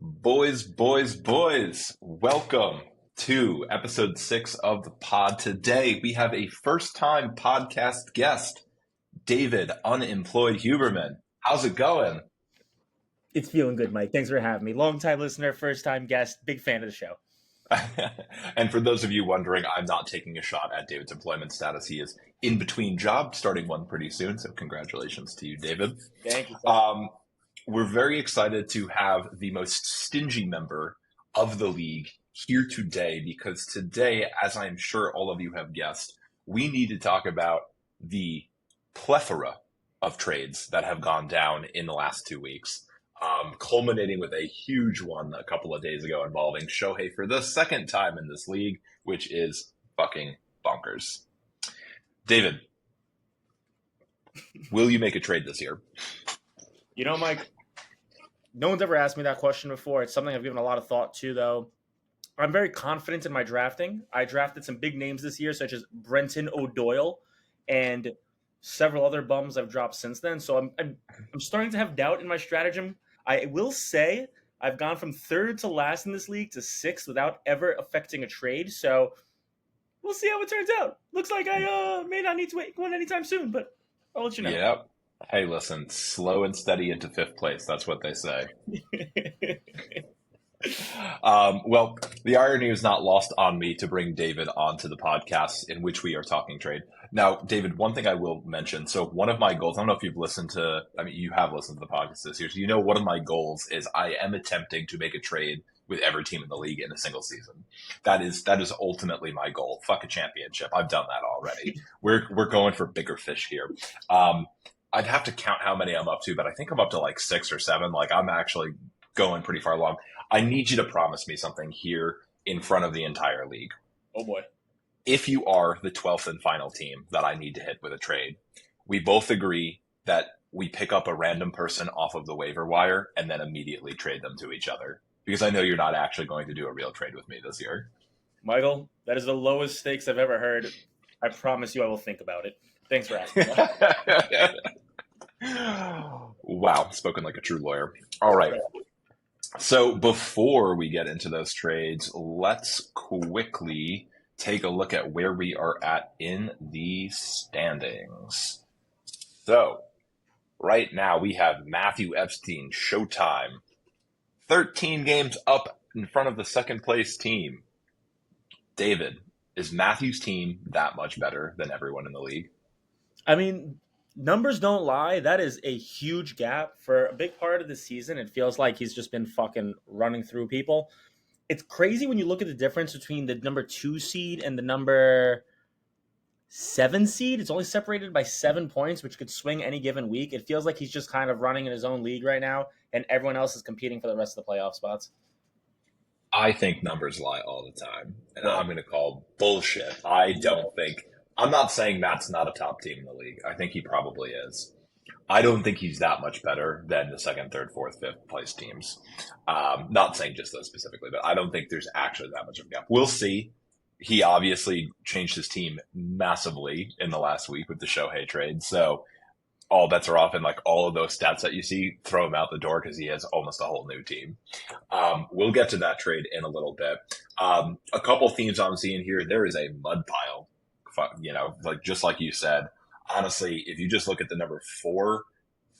Boys, welcome to episode 6 of the pod. Today, we have a first-time podcast guest, David Unemployed Huberman. How's it going? It's feeling good, Mike. Thanks for having me. Long time listener, first time guest, big fan of the show. And for those of you wondering, I'm not taking a shot at David's employment status. He is in between jobs, starting one pretty soon. So congratulations to you, David. Thank you. So We're very excited to have the most stingy member of the league here today because today, as I'm sure all of you have guessed, we need to talk about the plethora of trades that have gone down in the last 2 weeks, culminating with a huge one a couple of days ago involving Shohei for the second time in this league, which is fucking bonkers. David, will you make a trade this year? You know, Mike, no one's ever asked me that question before. It's something I've given a lot of thought to, though. I'm very confident in my drafting. I drafted some big names this year, such as Brenton O'Doyle and several other bums I've dropped since then. So I'm starting to have doubt in my stratagem. I will say I've gone from third to last in this league to sixth without ever affecting a trade. So we'll see how it turns out. Looks like I may not need to wait one anytime soon, but I'll let you know. Yep. Hey, listen, slow and steady into fifth place. That's what they say. Well, the irony is not lost on me to bring David onto the podcast in which we are talking trade. Now, David, one thing I will mention. So one of my goals, I don't know if you've listened to, you have listened to the podcast this year. So one of my goals is I am attempting to make a trade with every team in the league in a single season. That is ultimately my goal. Fuck a championship. I've done that already. We're going for bigger fish here. I'd have to count how many I'm up to, but I think I'm up to like 6 or 7. Like I'm actually going pretty far along. I need you to promise me something here in front of the entire league. Oh boy. If you are the 12th and final team that I need to hit with a trade, we both agree that we pick up a random person off of the waiver wire and then immediately trade them to each other. Because I know you're not actually going to do a real trade with me this year. Michael, that is the lowest stakes I've ever heard. I promise you I will think about it. Thanks for asking. Wow, spoken like a true lawyer. All right. So before we get into those trades, let's quickly take a look at where we are at in the standings. So right now we have Matthew Epstein, Showtime, 13 games up in front of the second place team. David, is Matthew's team that much better than everyone in the league? I mean, numbers don't lie. That is a huge gap for a big part of the season. It feels like he's just been fucking running through people. It's crazy when you look at the difference between the number 2 seed and the number 7 seed. It's only separated by 7 points, which could swing any given week. It feels like he's just kind of running in his own league right now, and everyone else is competing for the rest of the playoff spots. I think numbers lie all the time, and I'm going to call bullshit. I'm not saying Matt's not a top team in the league. I think he probably is. I don't think he's that much better than the second, third, fourth, fifth place teams. Not saying just those specifically, but I don't think there's actually that much of a gap. We'll see. He obviously changed his team massively in the last week with the Shohei trade. So all bets are off, and like all of those stats that you see, throw him out the door because he has almost a whole new team. We'll get to that trade in a little bit. A couple themes I'm seeing here. There is a mud pile, like just like you said. Honestly, if you just look at the number 4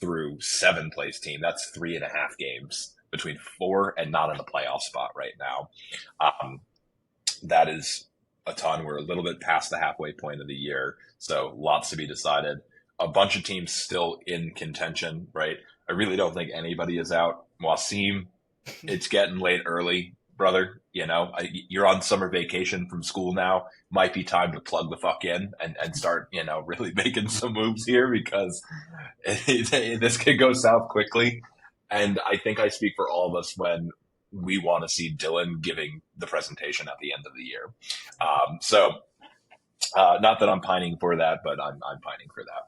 through 7 place team, that's 3.5 games between 4 and not in the playoff spot right now. That is a ton. We're a little bit past the halfway point of the year, so lots to be decided. A bunch of teams still in contention, right? I really don't think anybody is out. Wasim, it's getting late early, brother. You're on summer vacation from school now. Might be time to plug the fuck in and start, really making some moves here because this could go south quickly. And I think I speak for all of us when we want to see Dylan giving the presentation at the end of the year. Not that I'm pining for that, but I'm pining for that.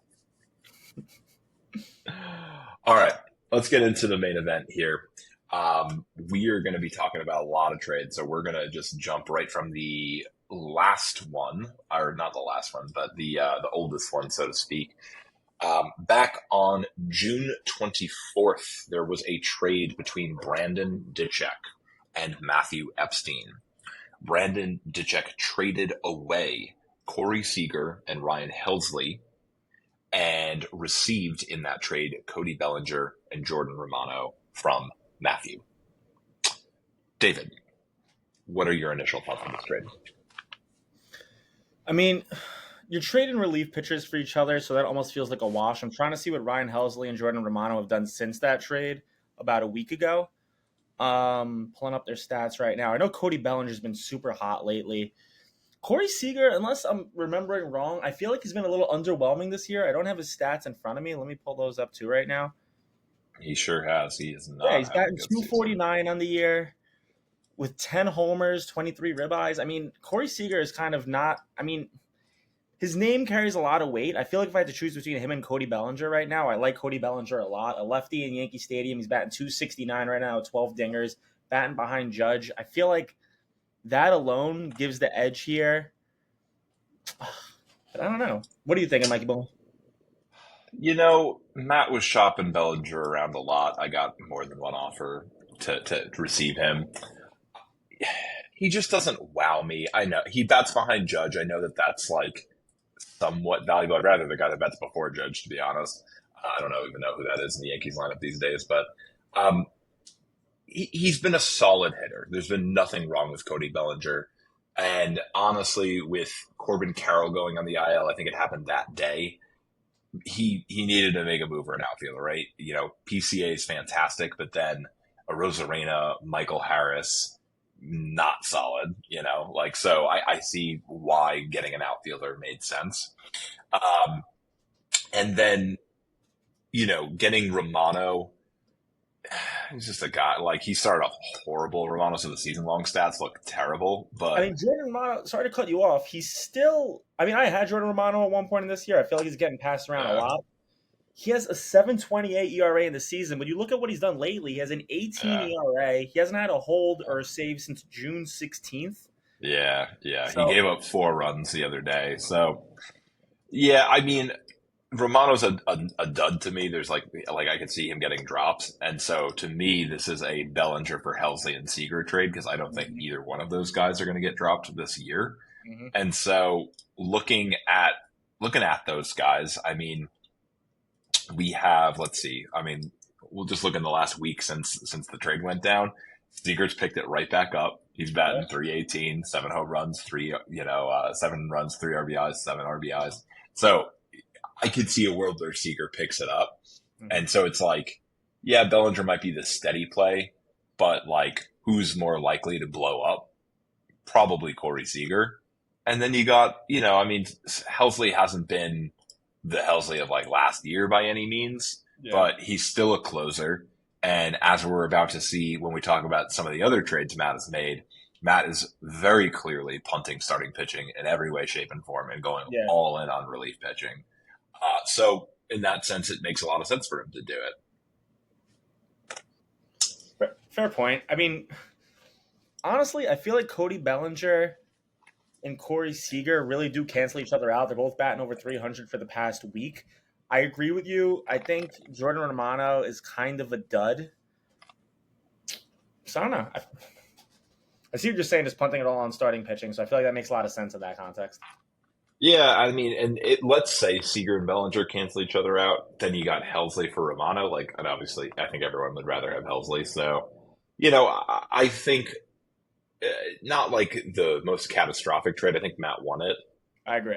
All right, let's get into the main event here. We are going to be talking about a lot of trades, so we're going to just jump right from the last one, or not the last one, but the oldest one, so to speak. Back on June 24th, there was a trade between Brandon Ditchek and Matthew Epstein. Brandon Ditchek traded away Corey Seager and Ryan Helsley and received in that trade Cody Bellinger and Jordan Romano from Matthew. David, what are your initial thoughts on this trade? I mean, you're trading relief pitchers for each other, so that almost feels like a wash. I'm trying to see what Ryan Helsley and Jordan Romano have done since that trade about a week ago. Pulling up their stats right now. I know Cody Bellinger's been super hot lately. Corey Seager, unless I'm remembering wrong, I feel like he's been a little underwhelming this year. I don't have his stats in front of me. Let me pull those up too right now. He sure has. He is not. Yeah, he's having batting a good 249 on the year with 10 homers, 23 ribeyes. I mean, Corey Seager is kind of not. I mean, his name carries a lot of weight. I feel like if I had to choose between him and Cody Bellinger right now, I like Cody Bellinger a lot. A lefty in Yankee Stadium. He's batting 269 right now, 12 dingers, batting behind Judge. I feel like that alone gives the edge here. But I don't know. What are you thinking, Mikey Boone? Matt was shopping Bellinger around a lot. I got more than one offer to receive him. He just doesn't wow me. I know he bats behind Judge. I know that that's like somewhat valuable. I'd rather the guy that bats before Judge, to be honest. I don't even know who that is in the Yankees lineup these days, but he's been a solid hitter. There's been nothing wrong with Cody Bellinger. And honestly, with Corbin Carroll going on the IL, I think it happened that day. He needed to make a move for an outfielder, right? PCA is fantastic, but then a Rosarena, Michael Harris, not solid, so I see why getting an outfielder made sense. And then, getting Romano, he's just a guy, like he started off horrible. Romano, so the season long stats look terrible, but I mean, Jordan Romano, sorry to cut you off. He's still, I mean, I had Jordan Romano at one point in this year. I feel like he's getting passed around a lot. He has a 7.28 ERA in the season. But you look at what he's done lately, he has an 18 ERA. He hasn't had a hold or a save since June 16th. Yeah. So, he gave up 4 runs the other day. So, yeah, I mean, Romano's a dud to me. There's like I could see him getting drops. And so to me, this is a Bellinger for Helsley and Seager trade because I don't think either one of those guys are going to get dropped this year. Mm-hmm. And so looking at those guys, I mean, we have, let's see, I mean, we'll just look in the last week since the trade went down. Seager's picked it right back up. He's batting 318, 7 home runs, 7 runs, 3 RBIs, 7 RBIs. So I could see a world where Seager picks it up. Mm-hmm. And so it's like, yeah, Bellinger might be the steady play, but like who's more likely to blow up? Probably Corey Seager. And then you got, Helsley hasn't been the Helsley of like last year by any means, but he's still a closer. And as we're about to see when we talk about some of the other trades Matt has made, Matt is very clearly punting starting pitching in every way, shape, and form and going all in on relief pitching. So in that sense, it makes a lot of sense for him to do it. Fair point. I mean, honestly, I feel like Cody Bellinger and Corey Seager really do cancel each other out. They're both batting over 300 for the past week. I agree with you. I think Jordan Romano is kind of a dud. So I don't know. I see what you're saying, just punting it all on starting pitching. So I feel like that makes a lot of sense in that context. Yeah, I mean, and let's say Seager and Bellinger cancel each other out. Then you got Helsley for Romano. And obviously, I think everyone would rather have Helsley. So, I think not like the most catastrophic trade. I think Matt won it. I agree.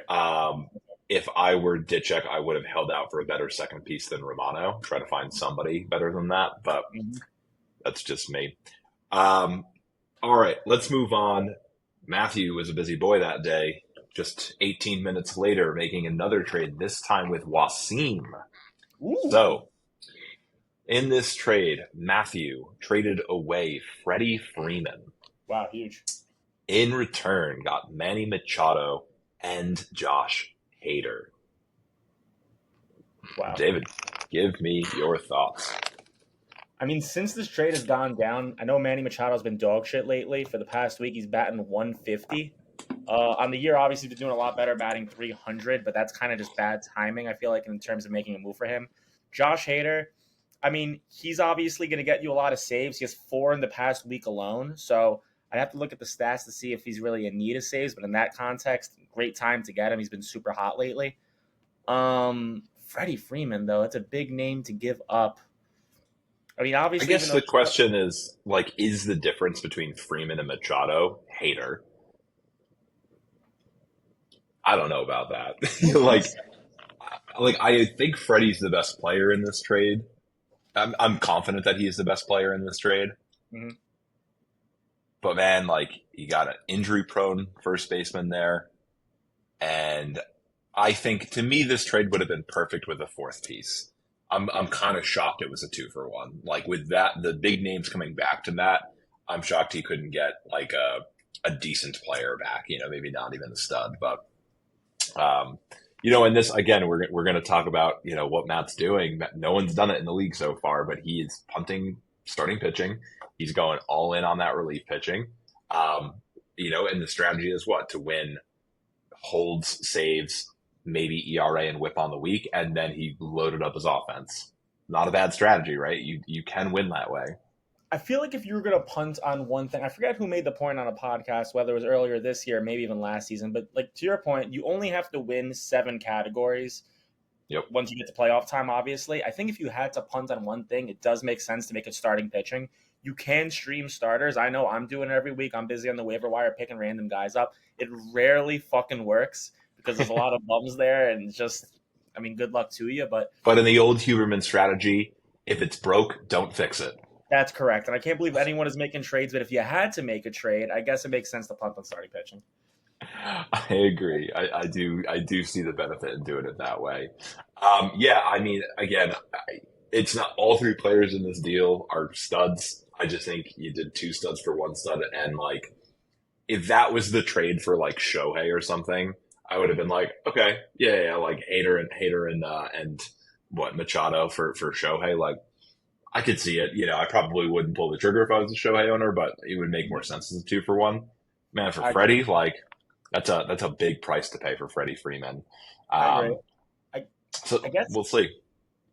If I were Ditchek, I would have held out for a better second piece than Romano. Try to find somebody better than that, but that's just me. All right, let's move on. Matthew was a busy boy that day. Just 18 minutes later, making another trade, this time with Wasim. Ooh. So, in this trade, Matthew traded away Freddie Freeman. Wow, huge. In return, got Manny Machado and Josh Hader. Wow. David, give me your thoughts. I mean, since this trade has gone down, I know Manny Machado's been dog shit lately. For the past week, he's batting 150. On the year, obviously, they're doing a lot better, batting 300, but that's kind of just bad timing, I feel like, in terms of making a move for him. Josh Hader, I mean, he's obviously going to get you a lot of saves. He has 4 in the past week alone. So I'd have to look at the stats to see if he's really in need of saves. But in that context, great time to get him. He's been super hot lately. Freddie Freeman, though, it's a big name to give up. I mean, I obviously, even guess though the question is like, is the difference between Freeman and Machado Hater? I don't know about that. I think Freddie's the best player in this trade. I'm confident that he's the best player in this trade. Mhm. But man, like you got an injury prone first baseman there. And I think to me this trade would have been perfect with a fourth piece. I'm kind of shocked it was a 2-for-1. Like with that, the big names coming back to Matt, I'm shocked he couldn't get like a decent player back. Maybe not even a stud, but and this again, we're going to talk about what Matt's doing. No one's done it in the league so far, but he is punting starting pitching. He's going all in on that relief pitching. And the strategy is what? To win holds, saves, maybe ERA and whip on the week, and then he loaded up his offense. Not a bad strategy, right? You can win that way. I feel like if you were going to punt on one thing, I forget who made the point on a podcast, whether it was earlier this year, maybe even last season, but like to your point, you only have to win 7 categories. Yep. Once you get to playoff time, obviously. I think if you had to punt on one thing, it does make sense to make it starting pitching. You can stream starters. I know I'm doing it every week. I'm busy on the waiver wire picking random guys up. It rarely fucking works because there's a lot of bums there and just, I mean, good luck to you. But in the old Huberman strategy, if it's broke, don't fix it. That's correct. And I can't believe anyone is making trades, but if you had to make a trade, I guess it makes sense to punt on starting pitching. I agree. I do see the benefit in doing it that way. I mean, again, it's not all 3 players in this deal are studs. I just think you did 2 studs for 1 stud, and like if that was the trade for like Shohei or something, I would have been like, okay, yeah, like Hader and what Machado for Shohei, like I could see it. I probably wouldn't pull the trigger if I was a Shohei owner, but it would make more sense as a 2-for-1. Man, for Freddie, like that's a big price to pay for Freddie Freeman. I agree. I guess we'll see.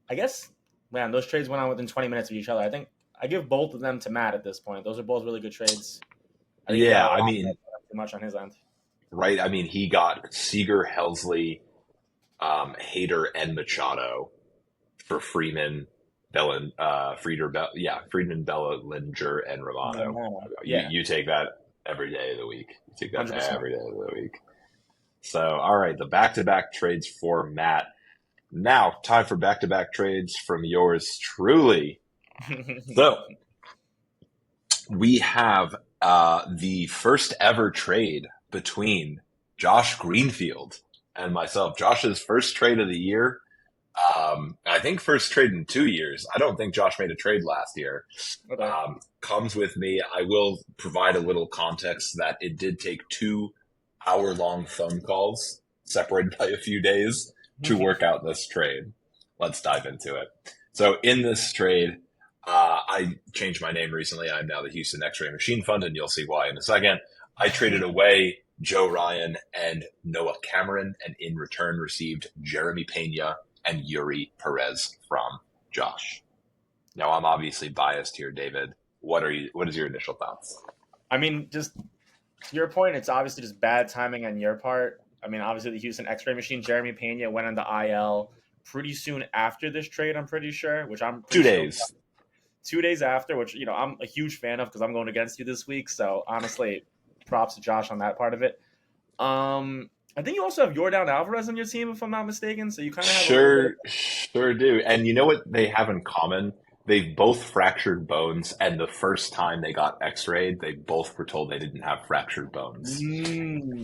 I guess, man, those trades went on within 20 minutes of each other. I think I give both of them to Matt at this point. Those are both really good trades. I mean, too much on his end. Right. I mean, he got Seager, Helsley, Hader, and Machado for Freeman, Freeman, Bellinger, and Romano. Yeah. You take that every day of the week. You take that 100%. every day of the week. So, all right, the back-to-back trades for Matt. Now, time for back-to-back trades from yours truly. So, we have the first ever trade between Josh Greenfield and myself. Josh's first trade of the year. I think first trade in 2 years. I don't think Josh made a trade last year. Okay. Comes with me. I will provide a little context that it did take 2 hour-long phone calls separated by a few days to work out this trade. Let's dive into it. So in this trade, I changed my name recently. I'm now the Houston X-Ray Machine Fund, and you'll see why in a second. I traded away Joe Ryan and Noah Cameron, and in return received Jeremy Pena and Yuri Perez from Josh. Now, I'm obviously biased here, David. What is your initial thoughts? I mean, just to your point, it's obviously just bad timing on your part. I mean, obviously the Houston X-Ray Machine, Jeremy Pena went on the IL pretty soon after this trade, I'm pretty sure, which I'm 2 days. 2 days after, which, I'm a huge fan of because I'm going against you this week. So honestly, props to Josh on that part of it. I think you also have Yordan Alvarez on your team, if I'm not mistaken. So you kind of have sure do. And you know what they have in common? They've both fractured bones, and the first time they got X-rayed, they both were told they didn't have fractured bones.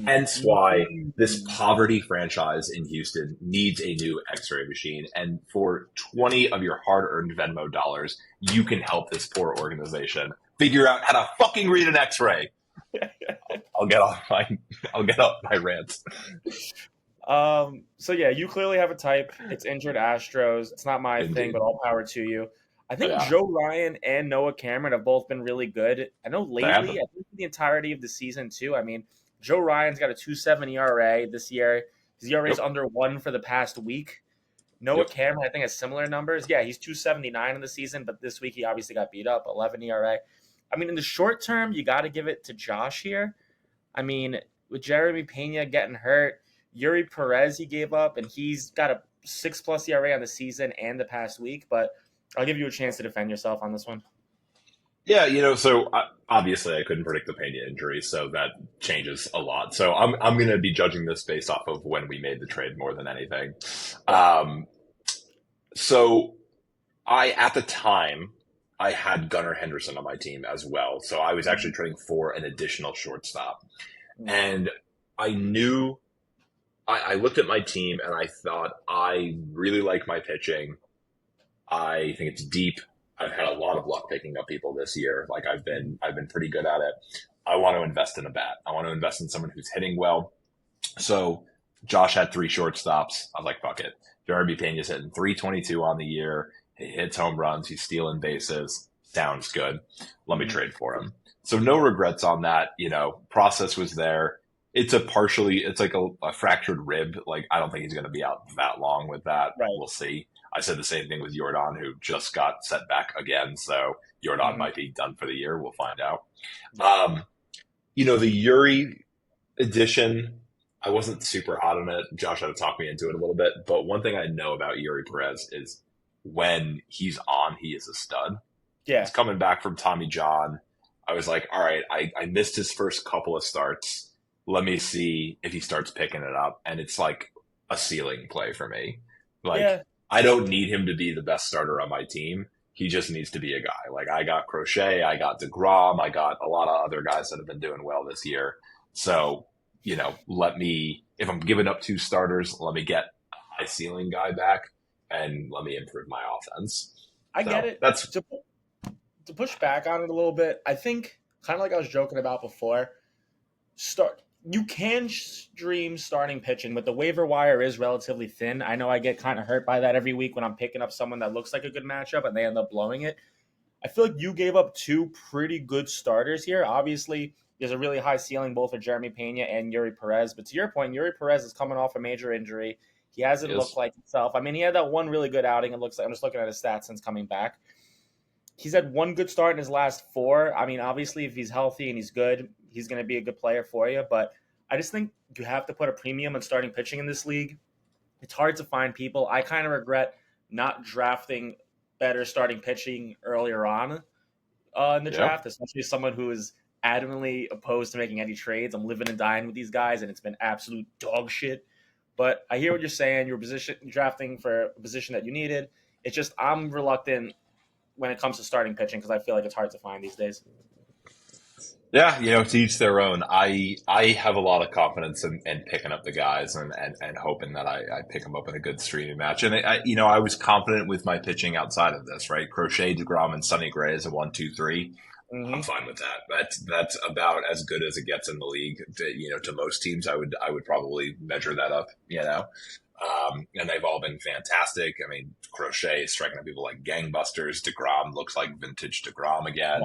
Hence why this poverty franchise in Houston needs a new X-ray machine. And for 20 of your hard-earned Venmo dollars, you can help this poor organization figure out how to fucking read an X-ray. I'll get off my rant. So yeah, you clearly have a type. It's injured Astros. It's not my thing, but all power to you. I think Joe Ryan and Noah Cameron have both been really good. I know lately, I think the entirety of the season too. I mean, Joe Ryan's got a 2.7 ERA this year. His ERA is Yep. under 1 for the past week. Noah Yep. Cameron, I think, has similar numbers. Yeah, he's 2.79 in the season, but this week he obviously got beat up, 11 ERA. I mean, in the short term, you got to give it to Josh here. I mean, with Jeremy Pena getting hurt, Yuri Perez he gave up, and he's got a 6+ ERA on the season and the past week. But I'll give you a chance to defend yourself on this one. Yeah, so obviously I couldn't predict the Pena injury, so that changes a lot. So I'm going to be judging this based off of when we made the trade more than anything. Um, so at the time I had Gunnar Henderson on my team as well, so I was actually trading for an additional shortstop, and I knew I looked at my team and I thought I really like my pitching. I think it's deep. I've had a lot of luck picking up people this year. Like I've been pretty good at it. I want to invest in a bat. I want to invest in someone who's hitting well. So Josh had three shortstops. I was like, fuck it. Jeremy Pena's hitting 322 on the year. He hits home runs. He's stealing bases. Sounds good. Let me trade for him. So no regrets on that. Process was there. It's like a fractured rib. Like I don't think he's going to be out that long with that. Right. We'll see. I said the same thing with Jordan, who just got set back again. So Jordan might be done for the year. We'll find out. The Yuri edition, I wasn't super hot on it. Josh had to talk me into it a little bit. But one thing I know about Yuri Perez is when he's on, he is a stud. Yeah. He's coming back from Tommy John. I was like, all right, I missed his first couple of starts. Let me see if he starts picking it up. And it's like a ceiling play for me. Like, Yeah. I don't need him to be the best starter on my team. He just needs to be a guy. Like I got Crochet, I got DeGrom, I got a lot of other guys that have been doing well this year. So, if I'm giving up two starters, let me get a high ceiling guy back and let me improve my offense. I get it. That's To push back on it a little bit, I think kind of like I was joking about before, you can stream starting pitching, but the waiver wire is relatively thin. I know I get kind of hurt by that every week when I'm picking up someone that looks like a good matchup and they end up blowing it. I feel like you gave up two pretty good starters here. Obviously, there's a really high ceiling both for Jeremy Pena and Yuri Perez. But to your point, Yuri Perez is coming off a major injury. He hasn't looked like himself. I mean, he had that one really good outing. It looks like I'm just looking at his stats since coming back. He's had one good start in his last four. I mean, obviously, if he's healthy and he's good, he's going to be a good player for you. But I just think you have to put a premium on starting pitching in this league. It's hard to find people. I kind of regret not drafting better starting pitching earlier on in the draft, especially someone who is adamantly opposed to making any trades. I'm living and dying with these guys, and it's been absolute dog shit. But I hear what you're saying. You're drafting for a position that you needed. It's just I'm reluctant when it comes to starting pitching because I feel like it's hard to find these days. Yeah, to each their own. I have a lot of confidence in picking up the guys and hoping that I pick them up in a good streaming match. And I was confident with my pitching outside of this, right? Crochet, DeGrom, and Sonny Gray is a 1-2-3. Mm-hmm. I'm fine with that. That's about as good as it gets in the league. To most teams, I would probably measure that up. And they've all been fantastic. I mean, Crochet is striking at people like gangbusters. DeGrom looks like vintage DeGrom again.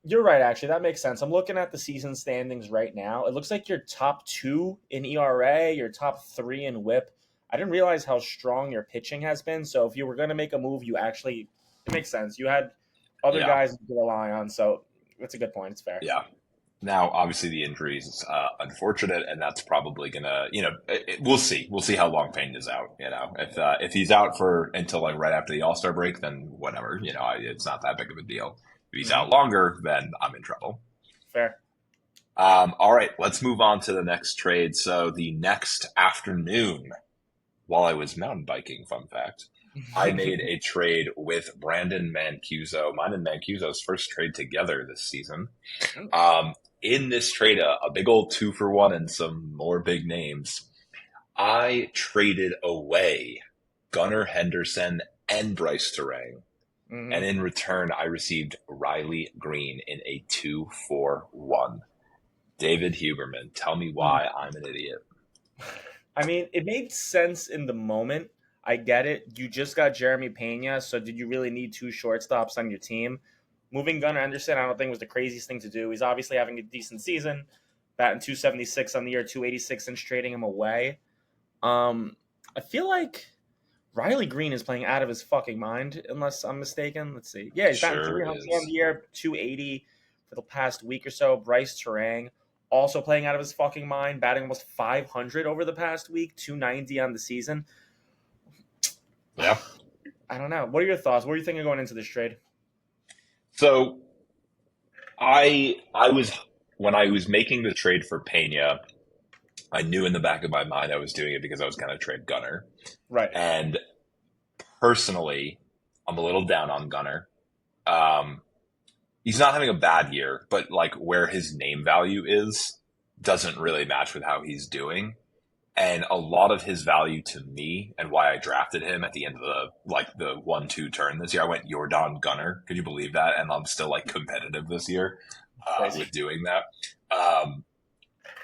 You're right, actually. That makes sense. I'm looking at the season standings right now. It looks like you're top 2 in ERA, you're top 3 in WHIP. I didn't realize how strong your pitching has been. So if you were going to make a move, it makes sense. You had other guys to rely on. So that's a good point. It's fair. Yeah. Now, obviously, the injury is unfortunate, and that's probably going to, we'll see. We'll see how long Payne is out. If he's out until like right after the All-Star break, then whatever. It's not that big of a deal. If he's out longer, then I'm in trouble. Fair. All right, let's move on to the next trade. So the next afternoon, while I was mountain biking, fun fact, I made a trade with Brandon Mancuso. Mine and Mancuso's first trade together this season. In this trade, a big old 2-for-1 and some more big names, I traded away Gunnar Henderson and Bryce Terang. Mm-hmm. And in return, I received Riley Green in a 2-for-1. David Huberman, tell me why I'm an idiot. I mean, it made sense in the moment. I get it. You just got Jeremy Pena, so did you really need two shortstops on your team? Moving Gunnar Henderson, I don't think was the craziest thing to do. He's obviously having a decent season, batting 276 on the year, 286 since trading him away. I feel like Riley Green is playing out of his fucking mind, unless I'm mistaken. Let's see. Yeah, he's batting Sure 300 on is. the year, 280 for the past week or so. Bryce Terang also playing out of his fucking mind, batting almost 500 over the past week, 290 on the season. Yeah. I don't know. What are your thoughts? What are you thinking going into this trade? So I was when I was making the trade for Pena, I knew in the back of my mind I was doing it because I was going to trade Gunner. Right. And personally, I'm a little down on Gunner. Um, he's not having a bad year, but like where his name value is doesn't really match with how he's doing. And a lot of his value to me and why I drafted him at the end of the 1-2 turn this year, I went Jordan Gunner. Could you believe that? And I'm still like competitive this year Crazy. with doing that. Um,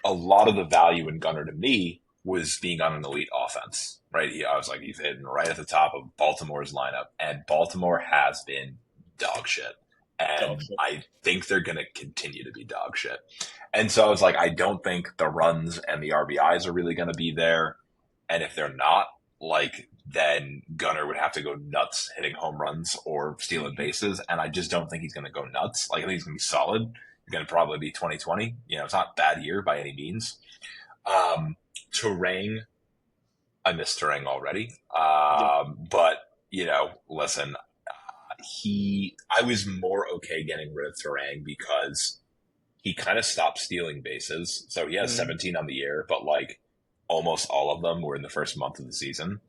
a lot of the value in Gunner to me was being on an elite offense, right? I was like, he's hitting right at the top of Baltimore's lineup, and Baltimore has been dog shit. Dog And shit. I think they're going to continue to be dog shit. And so I was like, I don't think the runs and the RBIs are really going to be there. And if they're not, like, then Gunner would have to go nuts hitting home runs or stealing bases. And I just don't think he's going to go nuts. Like, I think he's going to be solid. He's going to probably be 2020. You know, it's not a bad year by any means. Terrain, I missed Terrain already. Yeah. But, you know, listen, I was more okay getting rid of Terrain because he kind of stopped stealing bases. So he has Mm-hmm. 17 on the year, but like almost all of them were in the first month of the season.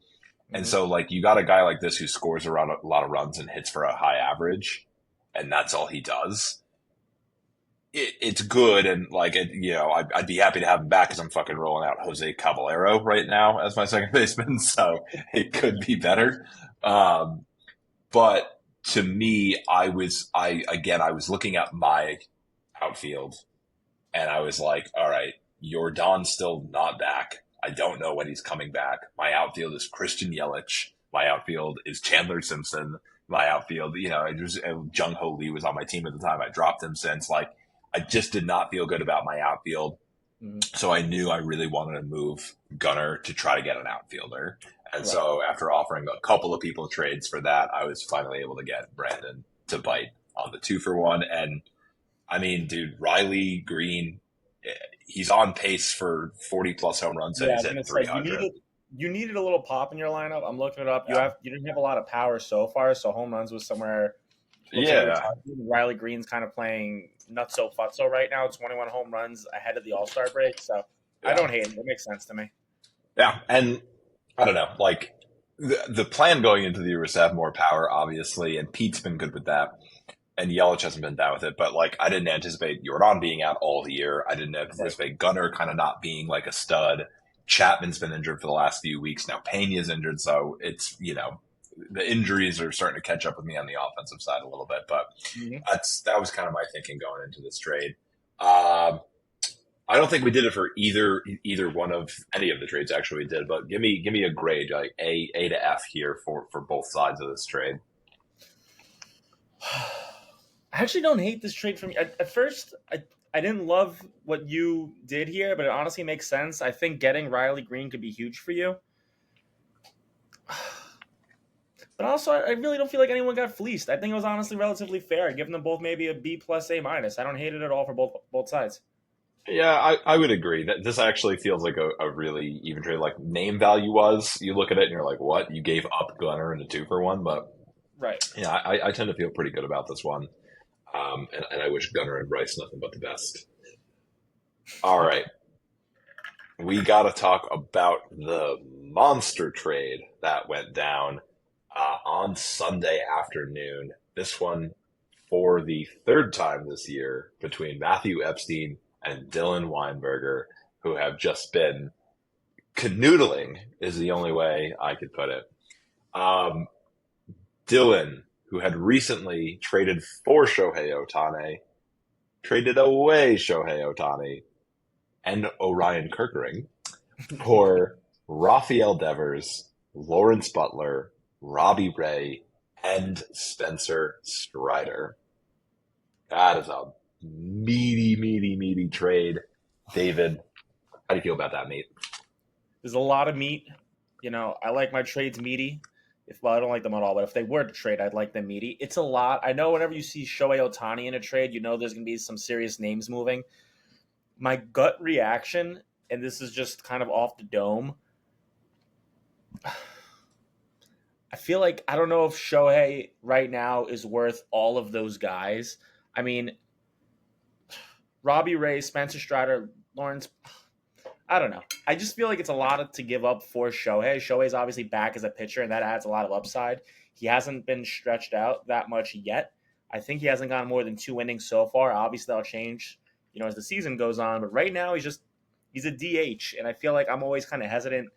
And Mm-hmm. so like you got a guy like this who scores around a lot of runs and hits for a high average, and that's all he does. It's good, and like you know, I'd be happy to have him back because I'm fucking rolling out Jose Caballero right now as my second baseman, so it could be better. Um, but to me, I was looking at my outfield, and I was like, all right, Jordan's still not back. I don't know when he's coming back. My outfield is Christian Yelich. My outfield is Chandler Simpson. My outfield, you know, Jung Ho Lee was on my team at the time. I dropped him since. Like, I just did not feel good about my outfield. Mm-hmm. So I knew I really wanted to move Gunner to try to get an outfielder. And Right. so after offering a couple of people trades for that, I was finally able to get Brandon to bite on the 2-for-1. And I mean, dude, Riley Green, he's on pace for 40 plus home runs and Yeah, I he's was gonna hitting say 300. you needed a little pop in your lineup. I'm looking it up. Yeah. You didn't have a lot of power so far, so home runs was somewhere. Looks like you were Yeah. talking. Riley Green's kind of playing nutso futso right now. 21 home runs ahead of the All Star break, so I Yeah. don't hate it. It makes sense to me. Yeah. And I don't know, like the plan going into the year was to have more power, obviously, and Pete's been good with that. And Yelich hasn't been down with it, but like I didn't anticipate Jordan being out all year. I didn't Right. anticipate Gunner kind of not being like a stud. Chapman's been injured for the last few weeks. Now Pena's injured, so it's you know the injuries are starting to catch up with me on the offensive side a little bit. But Mm-hmm. that was kind of my thinking going into this trade. Um, I don't think we did it for either one of any of the trades. Actually, we did, but give me a grade like A to F here for both sides of this trade. I actually don't hate this trade from you. At first, I didn't love what you did here, but it honestly makes sense. I think getting Riley Green could be huge for you. But also, I really don't feel like anyone got fleeced. I think it was honestly relatively fair, giving them both maybe a B plus A minus. I don't hate it at all for both sides. Yeah, I would agree that this actually feels like a really even trade. Like name value was, you look at it and you're like, what? You gave up Gunner in a 2-for-1, but Right. yeah, I tend to feel pretty good about this one. And I wish Gunner and Bryce nothing but the best. All right, we got to talk about the monster trade that went down on Sunday afternoon. This one for the third time this year between Matthew Epstein and Dylan Weinberger, who have just been canoodling, is the only way I could put it. Um, Dylan, who had recently traded for Shohei Ohtani, traded away Shohei Ohtani and Orion Kirkering for Rafael Devers, Lawrence Butler, Robbie Ray, and Spencer Strider. That is a meaty trade. David, how do you feel about that, mate? There's a lot of meat. I like my trades meaty. Well, I don't like them at all, but if they were to trade, I'd like them meaty. It's a lot. I know whenever you see Shohei Ohtani in a trade, there's going to be some serious names moving. My gut reaction, and this is just kind of off the dome, I feel like I don't know if Shohei right now is worth all of those guys. I mean, Robbie Ray, Spencer Strider, Lawrence. I don't know. I just feel like it's a lot to give up for Shohei. Shohei's obviously back as a pitcher, and that adds a lot of upside. He hasn't been stretched out that much yet. I think he hasn't gone more than 2 innings so far. Obviously, that'll change, as the season goes on. But right now, he's a DH, and I feel like I'm always kind of hesitant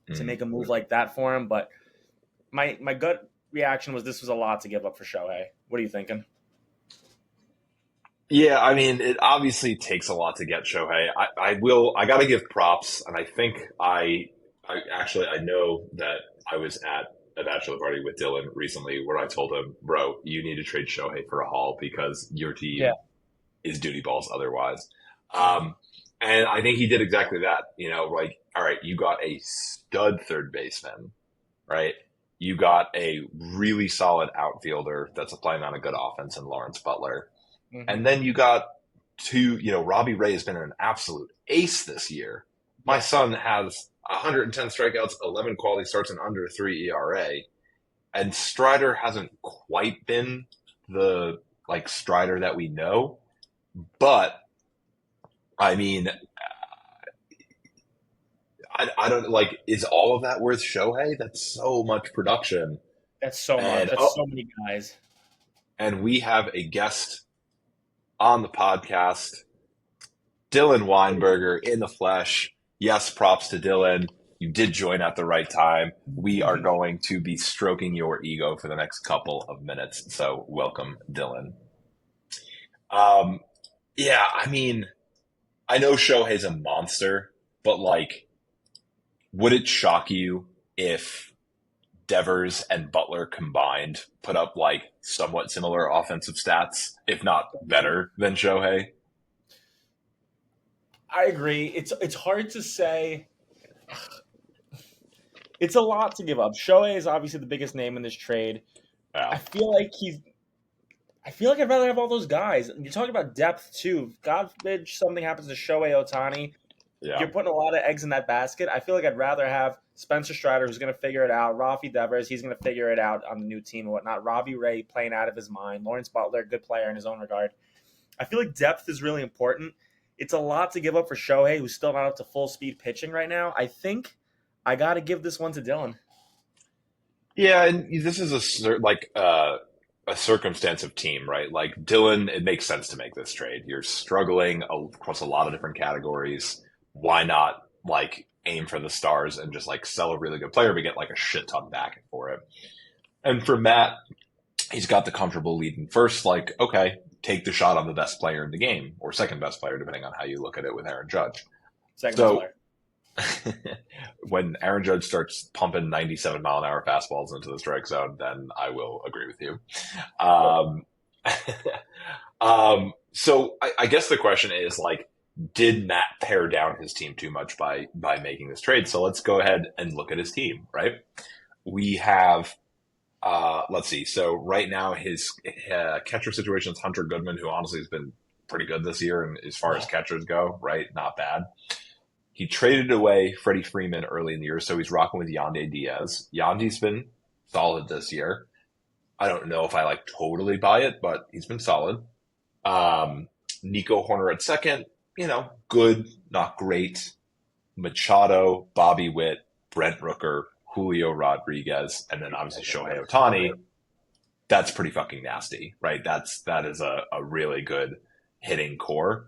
to Mm. make a move like that for him. But my gut reaction was this was a lot to give up for Shohei. What are you thinking? Yeah, I mean, it obviously takes a lot to get Shohei. I got to give props, and I think I know that I was at a bachelor party with Dylan recently where I told him, bro, you need to trade Shohei for a haul because your Yeah. team is duty balls otherwise. Um, and I think he did exactly that. Like, all right, you got a stud third baseman, right? You got a really solid outfielder that's playing on a good offense in Lawrence Butler. Mm-hmm. And then you got Robbie Ray has been an absolute ace this year. My Yeah. son has 110 strikeouts, 11 quality starts, and under 3 ERA. And Strider hasn't quite been the Strider that we know. But I mean, I don't is all of that worth Shohei? That's so much production. That's so much. And That's so many guys. and we have a guest on the podcast, Dylan Weinberger in the flesh. Yes, props to Dylan. You did join at the right time. We are going to be stroking your ego for the next couple of minutes. So welcome, Dylan. Um, yeah, I mean, I know Shohei's a monster, but would it shock you if Devers and Butler combined put up somewhat similar offensive stats, if not better than Shohei? I agree. It's hard to say. It's a lot to give up. Shohei is obviously the biggest name in this trade. Yeah. I feel like he's. I feel like I'd rather have all those guys. You're talking about depth too. God forbid something happens to Shohei Ohtani. Yeah. You're putting a lot of eggs in that basket. I feel like I'd rather have Spencer Strider, who's going to figure it out. Rafi Devers, he's going to figure it out on the new team and whatnot. Robbie Ray playing out of his mind. Lawrence Butler, good player in his own regard. I feel like depth is really important. It's a lot to give up for Shohei, who's still not up to full speed pitching right now. I think I got to give this one to Dylan. Yeah, and this is a circumstance of team, right? Like Dylan, it makes sense to make this trade. You're struggling across a lot of different categories. Why not aim for the stars and just sell a really good player but get a shit ton back for it? And for Matt, he's got the comfortable lead in first. Okay, take the shot on the best player in the game or second best player, depending on how you look at it with Aaron Judge. Second best So player. when Aaron Judge starts pumping 97-mile-an-hour fastballs into the strike zone, then I will agree with you. So I guess the question is did Matt pare down his team too much by making this trade? So let's go ahead and look at his team, right? We have, let's see. So right now his catcher situation is Hunter Goodman, who honestly has been pretty good this year. And as far as catchers go, right? Not bad. He traded away Freddie Freeman early in the year, so he's rocking with Yandy Diaz. Yandy's been solid this year. I don't know if I totally buy it, but he's been solid. Nico Horner at second, good, not great. Machado, Bobby Witt, Brent Rooker, Julio Rodriguez, and then obviously Shohei Ohtani. That's pretty fucking nasty, right? That is a really good hitting core.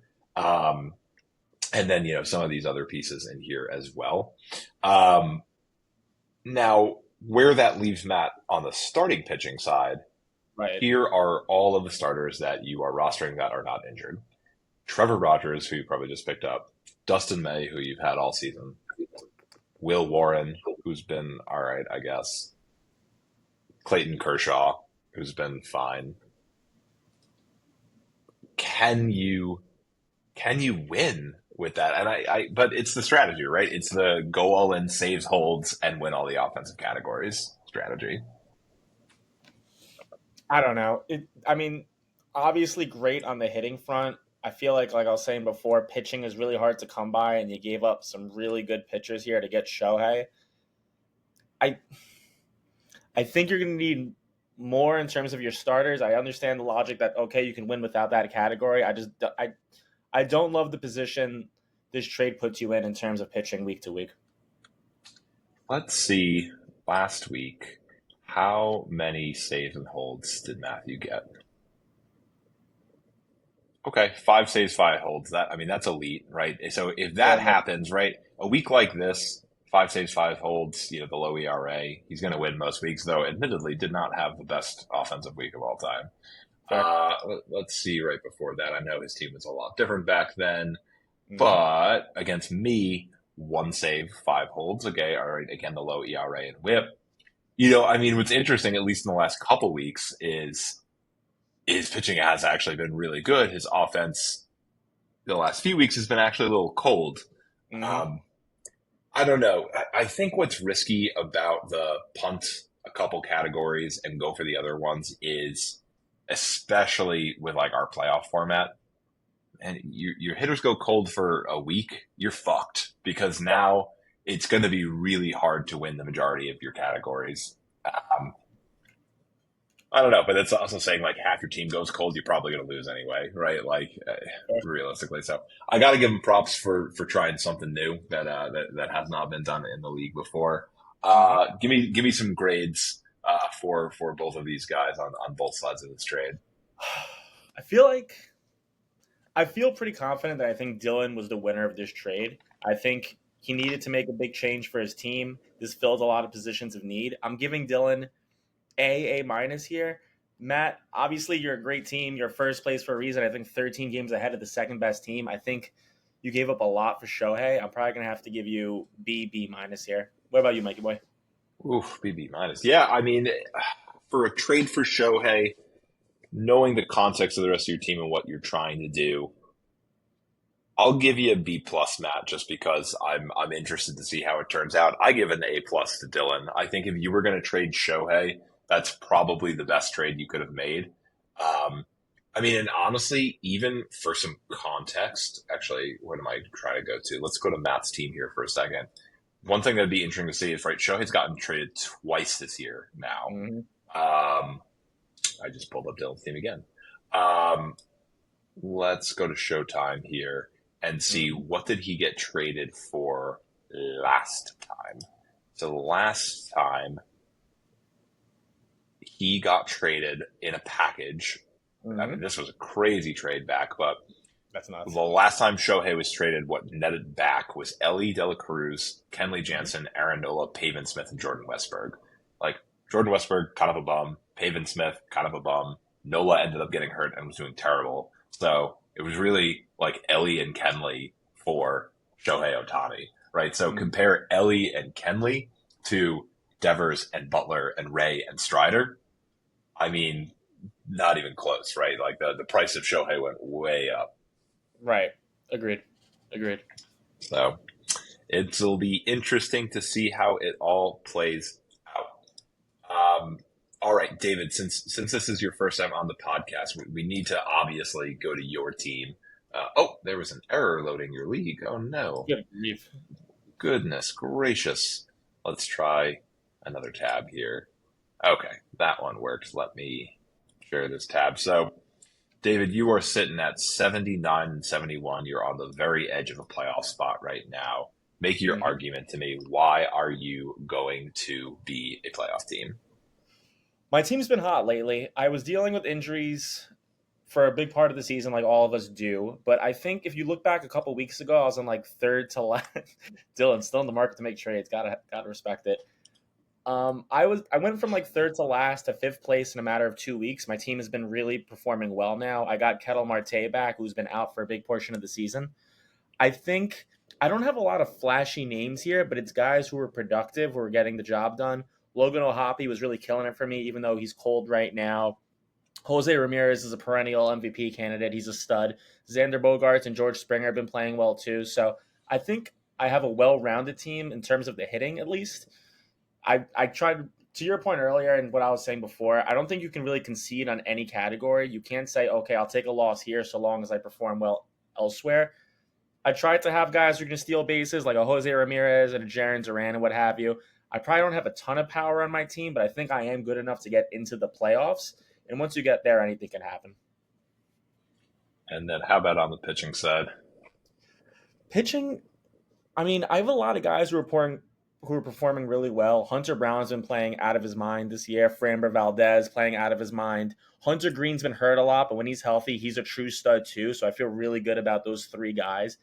And then, some of these other pieces in here as well. Now, where that leaves Matt on the starting pitching side, Right. here are all of the starters that you are rostering that are not injured. Trevor Rogers, who you probably just picked up. Dustin May, who you've had all season. Will Warren, who's been all right, I guess. Clayton Kershaw, who's been fine. Can you win with that. And but it's the strategy, right? It's the go all in, saves, holds, and win all the offensive categories strategy. I don't know. I mean, obviously great on the hitting front. I feel like I was saying before, pitching is really hard to come by, and you gave up some really good pitchers here to get Shohei. I I think you're going to need more in terms of your starters. I understand the logic that okay, you can win without that category. I don't love the position this trade puts you in terms of pitching week to week. Let's see. Last week, how many saves and holds did Matthew get? Okay, 5 saves, 5 holds. That's elite, right? So if that Yeah, happens, right, a week like this, 5 saves, 5 holds, the low ERA, he's going to win most weeks. Though, admittedly, did not have the best offensive week of all time. fair. Let's see. Right before that, I know his team was a lot different back then, Mm-hmm. but against me, 1 save, 5 holds. Okay, all right. Again, the low ERA and WHIP. What's interesting, at least in the last couple weeks, is his pitching has actually been really good. His offense, the last few weeks, has been actually a little cold. Mm-hmm. Um, I don't know. I think what's risky about the punt a couple categories and go for the other ones is, especially with like our playoff format, and your hitters go cold for a week, you're fucked because now it's going to be really hard to win the majority of your categories. Um, I don't know, but it's also saying like half your team goes cold, you're probably going to lose anyway, right? Like realistically. So I got to give him props for trying something new that has not been done in the league before. Mm-hmm. Give me some grades for both of these guys on both sides of this trade. I feel like I feel pretty confident that I think Dylan was the winner of this trade. I think he needed to make a big change for his team. This fills a lot of positions of need. I'm giving Dylan A minus here. Matt, obviously you're a great team. You're first place for a reason. I think 13 games ahead of the second best team. I think you gave up a lot for Shohei. I'm probably gonna have to give you B minus here. What about you, Mikey boy? Oof, BB minus. Yeah, for a trade for Shohei, knowing the context of the rest of your team and what you're trying to do, I'll give you a B plus, Matt, just because I'm interested to see how it turns out. I give an A plus to Dylan. I think if you were going to trade Shohei, that's probably the best trade you could have made. And honestly, even for some context, actually, what am I trying to go to? Let's go to Matt's team here for a second. One thing that'd be interesting to see is, right, Shohei's gotten traded twice this year now. Mm-hmm. Um, I just pulled up Dylan's team again. Um, let's go to Showtime here and see what did he get traded for last time. So last time he got traded in a package. Mm-hmm. This was a crazy trade back, but That's nuts. the last time Shohei was traded, what netted back was Ellie De La Cruz, Kenley Jansen, Aaron Nola, Pavin Smith, and Jordan Westberg. Like, Jordan Westberg, kind of a bum. Pavin Smith, kind of a bum. Nola ended up getting hurt and was doing terrible. So it was really like Ellie and Kenley for Shohei Ohtani, right? So compare Ellie and Kenley to Devers and Butler and Ray and Strider. Not even close, right? Like the price of Shohei went way up. Right. Agreed. So it'll be interesting to see how it all plays out. All right, David, since this is your first time on the podcast, we need to obviously go to your team. There was an error loading your league. Oh, no. Good grief. Goodness gracious. Let's try another tab here. Okay, that one works. Let me share this tab. So, David, you are sitting at 79 and 71. You're on the very edge of a playoff spot right now. Make your argument to me. Why are you going to be a playoff team? My team's been hot lately. I was dealing with injuries for a big part of the season, like all of us do. But I think if you look back a couple weeks ago, I was on like third to last. Dylan still in the market to make trades. Gotta respect it. I went from like third to last to fifth place in a matter of 2 weeks. My team has been really performing well now. I got Kettle Marte back, who's been out for a big portion of the season. I think I don't have a lot of flashy names here, but it's guys who are productive, who are getting the job done. Logan O'Hoppe was really killing it for me, even though he's cold right now. Jose Ramirez is a perennial MVP candidate. He's a stud. Xander Bogaerts and George Springer have been playing well too. So I think I have a well-rounded team in terms of the hitting, at least. I tried to your point earlier and what I was saying before. I don't think you can really concede on any category. You can't say, okay, I'll take a loss here so long as I perform well elsewhere. I tried to have guys who can steal bases like a Jose Ramirez and a Jarren Duran and what have you. I probably don't have a ton of power on my team, but I think I am good enough to get into the playoffs. And once you get there, anything can happen. And then how about on the pitching side? Pitching, I mean, I have a lot of guys who are performing really well. Hunter Brown's been playing out of his mind this year. Framber Valdez playing out of his mind. Hunter Green's been hurt a lot, but when he's healthy, he's a true stud too. So I feel really good about those three guys.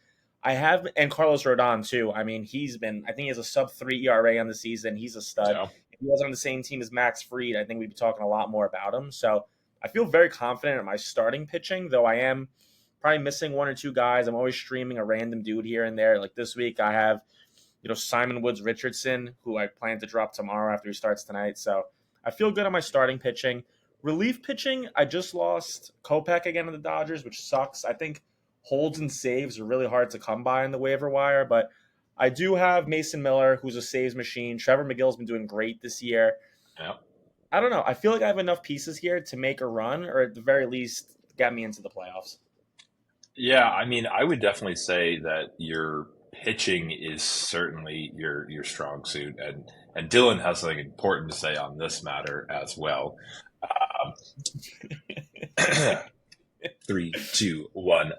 And Carlos Rodon too. I mean, I think he has a sub 3 ERA on the season. He's a stud. Yeah. If he wasn't on the same team as Max Fried, I think we'd be talking a lot more about him. So I feel very confident in my starting pitching, though I am probably missing one or two guys. I'm always streaming a random dude here and there. Like this week, I have Simon Woods Richardson, who I plan to drop tomorrow after he starts tonight. So I feel good on my starting pitching. Relief pitching, I just lost Kopech again to the Dodgers, which sucks. I think holds and saves are really hard to come by in the waiver wire, but I do have Mason Miller, who's a saves machine. Trevor McGill's been doing great this year. Yeah. I don't know. I feel like I have enough pieces here to make a run, or at the very least, get me into the playoffs. Yeah, I mean, I would definitely say that your pitching is certainly your strong suit, and Dylan has something important to say on this matter as well. Um, Three, two, one.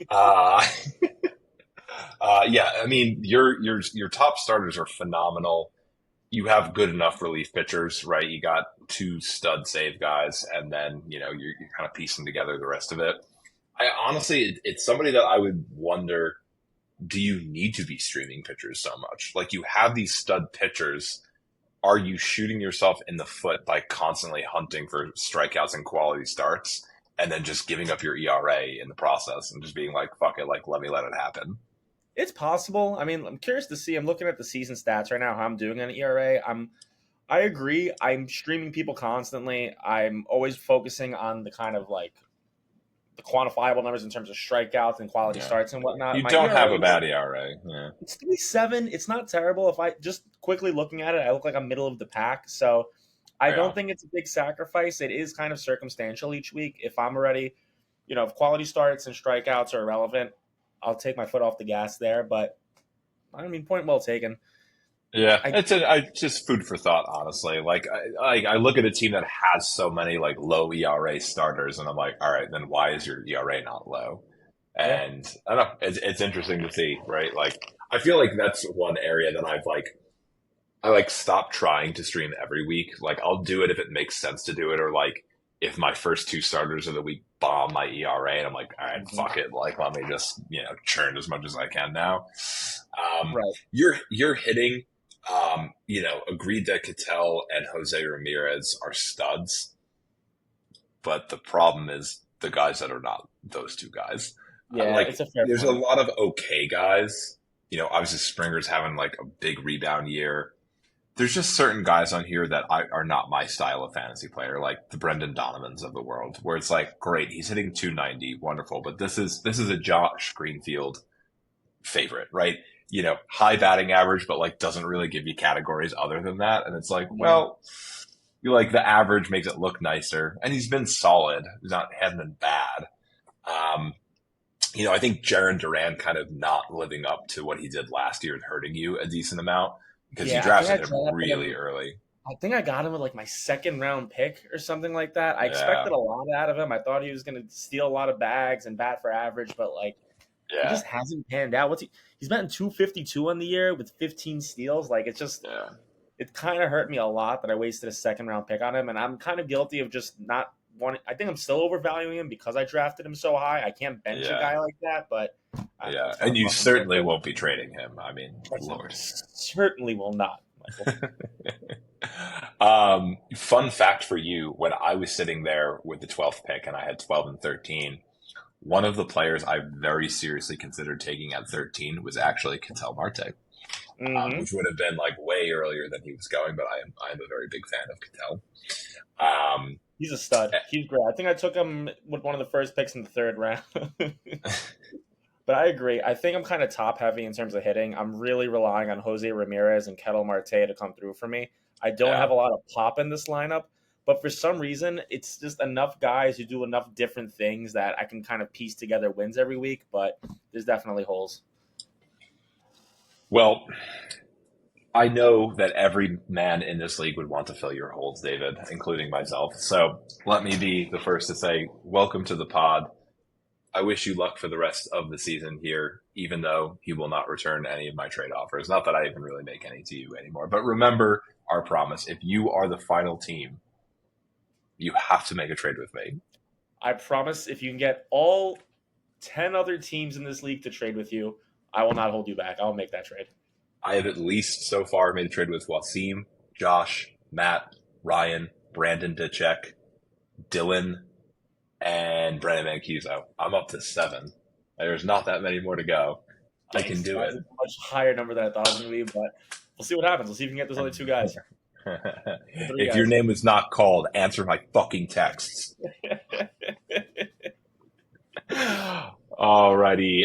Uh, yeah, I mean, your top starters are phenomenal. You have good enough relief pitchers, right? You got two stud save guys, and then you're kind of piecing together the rest of it. I honestly, it's somebody that I would wonder: do you need to be streaming pitchers so much? Like you have these stud pitchers. Are you shooting yourself in the foot by constantly hunting for strikeouts and quality starts, and then just giving up your ERA in the process and just being like, "Fuck it, like let me let it happen." It's possible. I mean, I'm curious to see. I'm looking at the season stats right now, how I'm doing on ERA. I agree. I'm streaming people constantly. I'm always focusing on the kind of like the quantifiable numbers in terms of strikeouts and quality Yeah, starts and whatnot. you My don't have ERA a bad ERA. Yeah, it's 3.7. It's not terrible. If I just quickly looking at it, I look like I'm middle of the pack. So I yeah. don't think it's a big sacrifice. It is kind of circumstantial each week. If I'm already, if quality starts and strikeouts are irrelevant, I'll take my foot off the gas there. But I mean, point well taken. Yeah, I it's just food for thought, honestly. Like I look at a team that has so many like low ERA starters, and I'm like, all right, then why is your ERA not low? yeah. And I don't know, it's interesting to see, right? Like I feel like that's one area that I like stopped trying to stream every week. Like I'll do it if it makes sense to do it, or like if my first two starters of the week bomb my ERA, and I'm like, all right, Mhm. fuck it, like let me just churn as much as I can now. Right. You're hitting. Agreed that Cattell and Jose Ramirez are studs, but the problem is the guys that are not those two guys. Yeah, Like, it's a fair there's a point. lot of okay guys. Obviously Springer's having like a big rebound year. There's just certain guys on here that are not my style of fantasy player, like the Brendan Donovans of the world, where it's like, great, he's hitting 290, wonderful, but this is a Josh Greenfield favorite, right? High batting average, but like doesn't really give you categories other than that. And it's like, Mhm. well, you like the average makes it look nicer, and he's been solid. He's not hasn't been bad. Um, I think Jaron Duran kind of not living up to what he did last year and hurting you a decent amount because you Yeah, I think I drafted him drafted really him. early. I think I got him with like my second round pick or something like that. I Yeah, expected a lot out of him. I thought he was going to steal a lot of bags and bat for average, but like he yeah, just hasn't panned out. He's batting 252 on the year with 15 steals. Like yeah, it kind of hurt me a lot that I wasted a second round pick on him, and I'm kind of guilty of just not wanting. I think I'm still overvaluing him because I drafted him so high. I can't bench a yeah, guy like that, but I don't know. yeah. It's kind And of you fucking what certainly it is. won't be trading him. I mean, I Lord. certainly will not, Michael. Fun fact for you: when I was sitting there with the 12th pick and I had 12 and 13, one of the players I very seriously considered taking at 13 was actually Ketel Marte. Mm-hmm. which would have been like way earlier than he was going. But I'm a very big fan of Cattell. Um, He's a stud. He's great. I think I took him with one of the first picks in the third round. But I agree. I think I'm kind of top heavy in terms of hitting. I'm really relying on Jose Ramirez and Kettle Marte to come through for me. I don't have yeah. a lot of pop in this lineup, but for some reason, it's just enough guys who do enough different things that I can kind of piece together wins every week. But there's definitely holes. Well, I know that every man in this league would want to fill your holes, David, including myself. So let me be the first to say, welcome to the pod. I wish you luck for the rest of the season here, even though he will not return any of my trade offers. Not that I even really make any to you anymore. But remember our promise. If you are the final team, you have to make a trade with me. I promise if you can get all 10 other teams in this league to trade with you, I will not hold you back. I'll make that trade. I have at least so far made a trade with Wasim, Josh, Matt, Ryan, Brandon Ditchek, Dylan, and Brandon Mancuso. I'm up to 7. There's not that many more to go. I can do That's it. a much higher number than I thought it was going to be, but we'll see what happens. We'll see if we can get those other two guys. Three If your guys. name is not called, answer my fucking texts. Alrighty.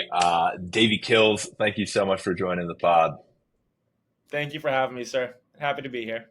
Davey Kills, thank you so much for joining the pod. Thank you for having me, sir. Happy to be here.